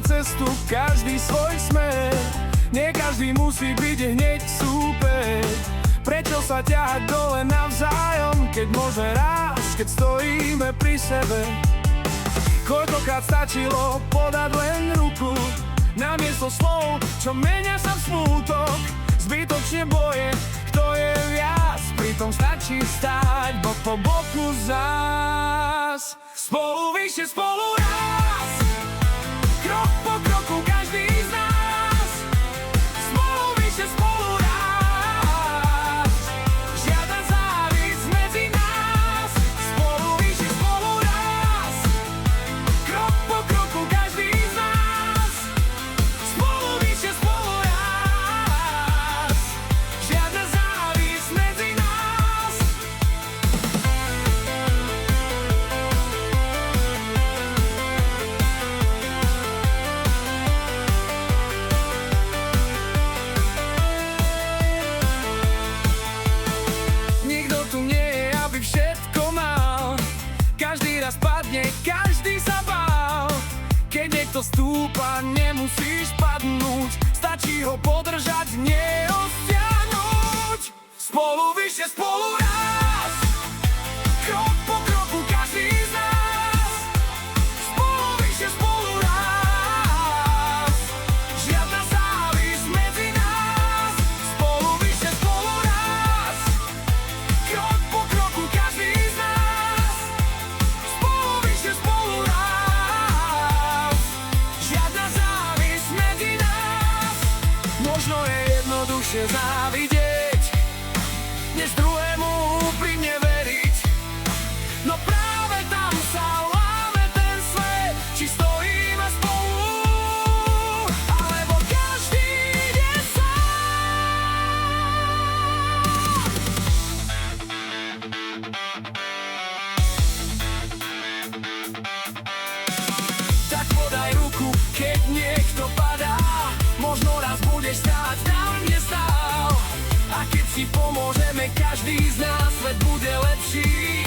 cestu, každý svoj smer. Nie každý musí byť hneď súper. Prečo sa ťahať dole navzájom, keď môže rásť, keď stojíme pri sebe? Koľkokrát stačilo podať len ruku, namiesto slov, čo menia sa v smútok. Zbytočne boje, kto je viac, pritom stačí stáť bok po boku zás. Spolu vyššie, spolu raz, krok po kroku každý z nás. Spolu vyššie, spolu raz, žiadna závisť medzi nás. Spolu vyššie, spolu raz, krok po kroku každý z nás. Spolu vyššie, spolu raz, žiadna závisť medzi nás. Nikto tu nie je, aby všetko mal. Každý raz padne, každý sa bál. Keď niekto stúpa, nemusíš padnúť, stačí ho podržať, nie ho stiahnuť. Spolu vyššie, spolu raz, krok po kroku každý z nás. Spolu vyššie, spolu raz, žiadna závisť medzi nás. Spolu vyššie, spolu raz, krok po kroku každý z nás. Spolu vyššie, spolu raz, žiadna závisť medzi nás. Možno je jednoduchšie závidieť, než druhému úprimne veriť. No práve tam sa láme ten svet, či stojíme spolu, alebo každý ide sám. Tak podaj ruku, keď niekto padá. Možno raz budeš stáť tam, kde stál. A keď si pomôžeme každý z nás, svet bude lepší.